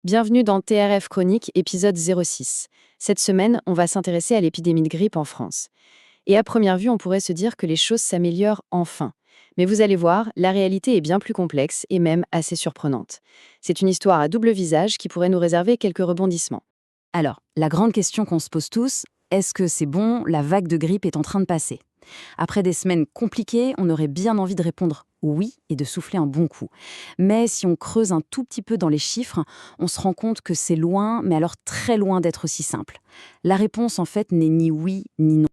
Bienvenue dans TRF Chronique, épisode 06. Cette semaine, on va s'intéresser à l'épidémie de grippe en France. Et à première vue, on pourrait se dire que les choses s'améliorent enfin. Mais vous allez voir, la réalité est bien plus complexe et même assez surprenante. C'est une histoire à double visage qui pourrait nous réserver quelques rebondissements. Alors, la grande question qu'on se pose tous, est-ce que c'est bon, la vague de grippe est en train de passer? Après des semaines compliquées, on aurait bien envie de répondre oui et de souffler un bon coup. Mais si on creuse un tout petit peu dans les chiffres, on se rend compte que c'est loin, mais alors très loin d'être aussi simple. La réponse, en fait, n'est ni oui ni non.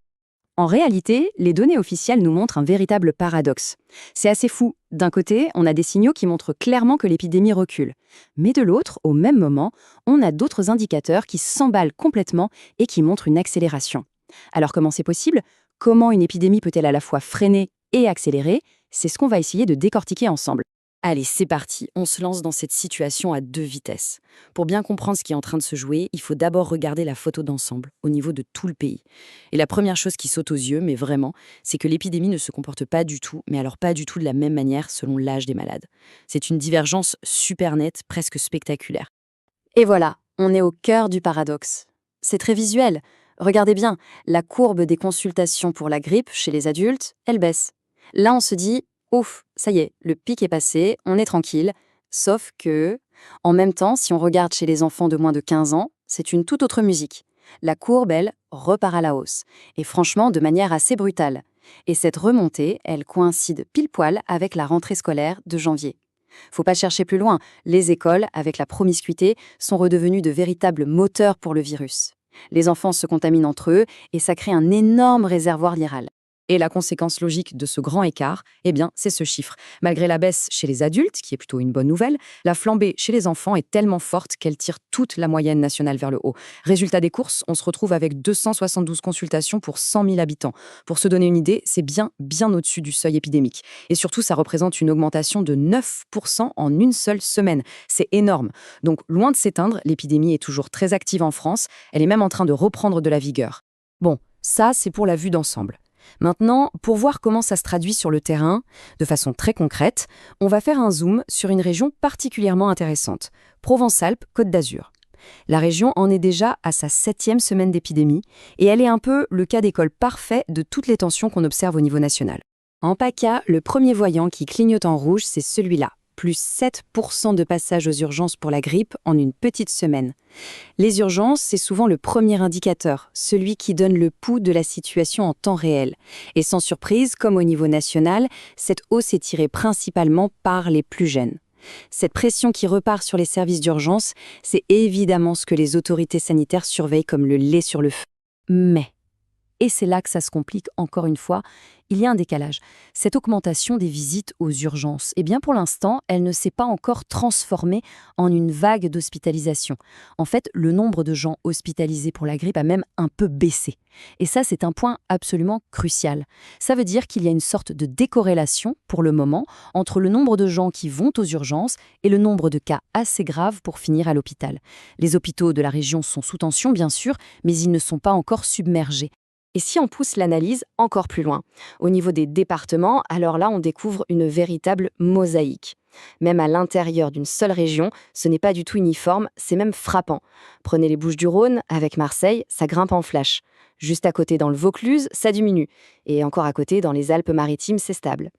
En réalité, les données officielles nous montrent un véritable paradoxe. C'est assez fou. D'un côté, on a des signaux qui montrent clairement que l'épidémie recule. Mais de l'autre, au même moment, on a d'autres indicateurs qui s'emballent complètement et qui montrent une accélération. Alors comment c'est possible? Comment une épidémie peut-elle à la fois freiner et accélérer? C'est ce qu'on va essayer de décortiquer ensemble. Allez, c'est parti, on se lance dans cette situation à deux vitesses. Pour bien comprendre ce qui est en train de se jouer, il faut d'abord regarder la photo d'ensemble, au niveau de tout le pays. Et la première chose qui saute aux yeux, mais vraiment, c'est que l'épidémie ne se comporte pas du tout, mais alors pas du tout de la même manière selon l'âge des malades. C'est une divergence super nette, presque spectaculaire. Et voilà, on est au cœur du paradoxe. C'est très visuel. Regardez bien, la courbe des consultations pour la grippe chez les adultes, elle baisse. Là, on se dit, ouf, ça y est, le pic est passé, on est tranquille. Sauf que, en même temps, si on regarde chez les enfants de moins de 15 ans, c'est une toute autre musique. La courbe, elle, repart à la hausse. Et franchement, de manière assez brutale. Et cette remontée, elle coïncide pile poil avec la rentrée scolaire de janvier. Faut pas chercher plus loin, les écoles, avec la promiscuité, sont redevenues de véritables moteurs pour le virus. Les enfants se contaminent entre eux et ça crée un énorme réservoir viral. Et la conséquence logique de ce grand écart, eh bien, c'est ce chiffre. Malgré la baisse chez les adultes, qui est plutôt une bonne nouvelle, la flambée chez les enfants est tellement forte qu'elle tire toute la moyenne nationale vers le haut. Résultat des courses, on se retrouve avec 272 consultations pour 100 000 habitants. Pour se donner une idée, c'est bien au-dessus du seuil épidémique. Et surtout, ça représente une augmentation de 9% en une seule semaine. C'est énorme. Donc, loin de s'éteindre, l'épidémie est toujours très active en France. Elle est même en train de reprendre de la vigueur. Bon, ça, c'est pour la vue d'ensemble. Maintenant, pour voir comment ça se traduit sur le terrain, de façon très concrète, on va faire un zoom sur une région particulièrement intéressante, Provence-Alpes-Côte d'Azur. La région en est déjà à sa 7e semaine d'épidémie et elle est un peu le cas d'école parfait de toutes les tensions qu'on observe au niveau national. En PACA, le premier voyant qui clignote en rouge, c'est celui-là. Plus 7% de passages aux urgences pour la grippe en une petite semaine. Les urgences, c'est souvent le premier indicateur, celui qui donne le pouls de la situation en temps réel. Et sans surprise, comme au niveau national, cette hausse est tirée principalement par les plus jeunes. Cette pression qui repart sur les services d'urgence, c'est évidemment ce que les autorités sanitaires surveillent comme le lait sur le feu. Mais, et c'est là que ça se complique encore une fois, il y a un décalage. Cette augmentation des visites aux urgences, eh bien pour l'instant, elle ne s'est pas encore transformée en une vague d'hospitalisation. En fait, le nombre de gens hospitalisés pour la grippe a même un peu baissé. Et ça, c'est un point absolument crucial. Ça veut dire qu'il y a une sorte de décorrélation, pour le moment, entre le nombre de gens qui vont aux urgences et le nombre de cas assez graves pour finir à l'hôpital. Les hôpitaux de la région sont sous tension, bien sûr, mais ils ne sont pas encore submergés. Et si on pousse l'analyse encore plus loin, au niveau des départements, alors là, on découvre une véritable mosaïque. Même à l'intérieur d'une seule région, ce n'est pas du tout uniforme, c'est même frappant. Prenez les Bouches-du-Rhône, avec Marseille, ça grimpe en flash. Juste à côté, dans le Vaucluse, ça diminue. Et encore à côté, dans les Alpes-Maritimes, c'est stable.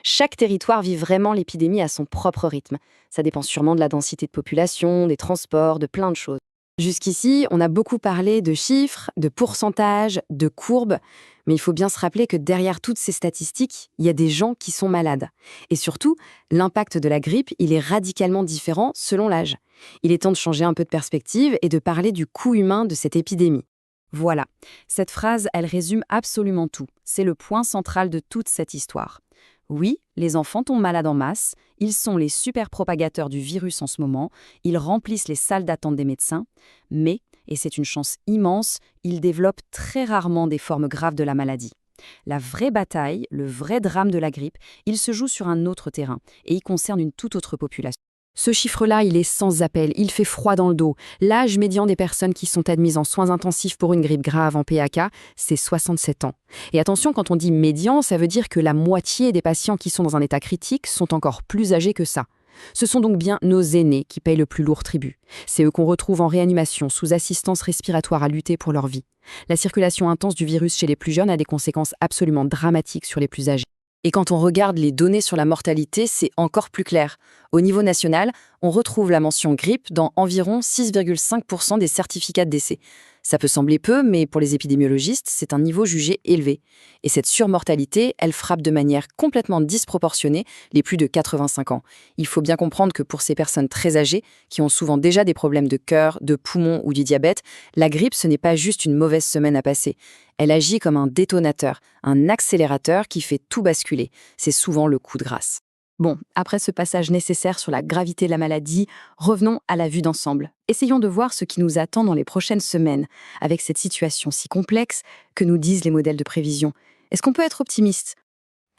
Chaque territoire vit vraiment l'épidémie à son propre rythme. Ça dépend sûrement de la densité de population, des transports, de plein de choses. Jusqu'ici, on a beaucoup parlé de chiffres, de pourcentages, de courbes, mais il faut bien se rappeler que derrière toutes ces statistiques, il y a des gens qui sont malades. Et surtout, l'impact de la grippe, il est radicalement différent selon l'âge. Il est temps de changer un peu de perspective et de parler du coût humain de cette épidémie. Voilà, cette phrase, elle résume absolument tout. C'est le point central de toute cette histoire. Oui, les enfants tombent malades en masse, ils sont les super propagateurs du virus en ce moment, ils remplissent les salles d'attente des médecins, mais, et c'est une chance immense, ils développent très rarement des formes graves de la maladie. La vraie bataille, le vrai drame de la grippe, il se joue sur un autre terrain et il concerne une toute autre population. Ce chiffre-là, il est sans appel, il fait froid dans le dos. L'âge médian des personnes qui sont admises en soins intensifs pour une grippe grave en PAK, c'est 67 ans. Et attention, quand on dit médian, ça veut dire que la moitié des patients qui sont dans un état critique sont encore plus âgés que ça. Ce sont donc bien nos aînés qui payent le plus lourd tribut. C'est eux qu'on retrouve en réanimation, sous assistance respiratoire à lutter pour leur vie. La circulation intense du virus chez les plus jeunes a des conséquences absolument dramatiques sur les plus âgés. Et quand on regarde les données sur la mortalité, c'est encore plus clair. Au niveau national, on retrouve la mention grippe dans environ 6,5% des certificats de décès. Ça peut sembler peu, mais pour les épidémiologistes, c'est un niveau jugé élevé. Et cette surmortalité, elle frappe de manière complètement disproportionnée les plus de 85 ans. Il faut bien comprendre que pour ces personnes très âgées, qui ont souvent déjà des problèmes de cœur, de poumons ou du diabète, la grippe, ce n'est pas juste une mauvaise semaine à passer. Elle agit comme un détonateur, un accélérateur qui fait tout basculer. C'est souvent le coup de grâce. Bon, après ce passage nécessaire sur la gravité de la maladie, revenons à la vue d'ensemble. Essayons de voir ce qui nous attend dans les prochaines semaines, avec cette situation si complexe que nous disent les modèles de prévision. Est-ce qu'on peut être optimiste ?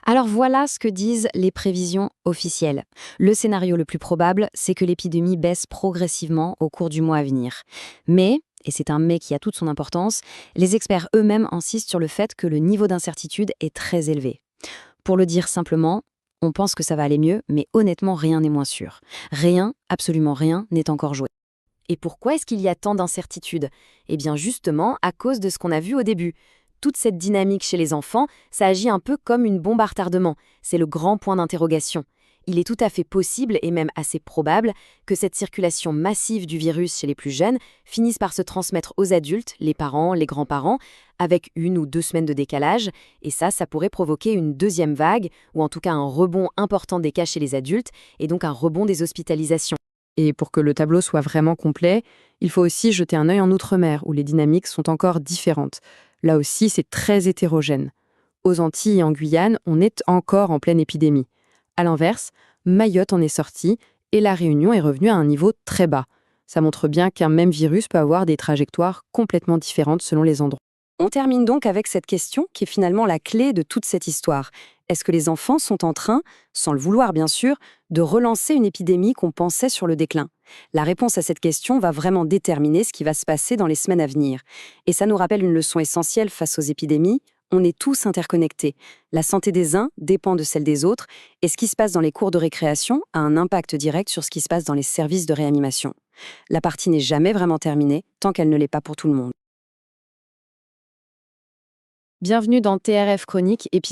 Alors voilà ce que disent les prévisions officielles. Le scénario le plus probable, c'est que l'épidémie baisse progressivement au cours du mois à venir. Mais, et c'est un mais qui a toute son importance, les experts eux-mêmes insistent sur le fait que le niveau d'incertitude est très élevé. Pour le dire simplement, on pense que ça va aller mieux, mais honnêtement, rien n'est moins sûr. Rien, absolument rien, n'est encore joué. Et pourquoi est-ce qu'il y a tant d'incertitudes ? Eh bien justement, à cause de ce qu'on a vu au début. Toute cette dynamique chez les enfants, ça agit un peu comme une bombe à retardement. C'est le grand point d'interrogation. Il est tout à fait possible, et même assez probable, que cette circulation massive du virus chez les plus jeunes finisse par se transmettre aux adultes, les parents, les grands-parents, avec 1 ou 2 semaines de décalage, et ça pourrait provoquer une deuxième vague, ou en tout cas un rebond important des cas chez les adultes, et donc un rebond des hospitalisations. Et pour que le tableau soit vraiment complet, il faut aussi jeter un œil en Outre-mer, où les dynamiques sont encore différentes. Là aussi, c'est très hétérogène. Aux Antilles et en Guyane, on est encore en pleine épidémie. À l'inverse, Mayotte en est sortie et la Réunion est revenue à un niveau très bas. Ça montre bien qu'un même virus peut avoir des trajectoires complètement différentes selon les endroits. On termine donc avec cette question qui est finalement la clé de toute cette histoire. Est-ce que les enfants sont en train, sans le vouloir bien sûr, de relancer une épidémie qu'on pensait sur le déclin ? La réponse à cette question va vraiment déterminer ce qui va se passer dans les semaines à venir. Et ça nous rappelle une leçon essentielle face aux épidémies. On est tous interconnectés. La santé des uns dépend de celle des autres, et ce qui se passe dans les cours de récréation a un impact direct sur ce qui se passe dans les services de réanimation. La partie n'est jamais vraiment terminée tant qu'elle ne l'est pas pour tout le monde. Bienvenue dans TRF Chronique, épisode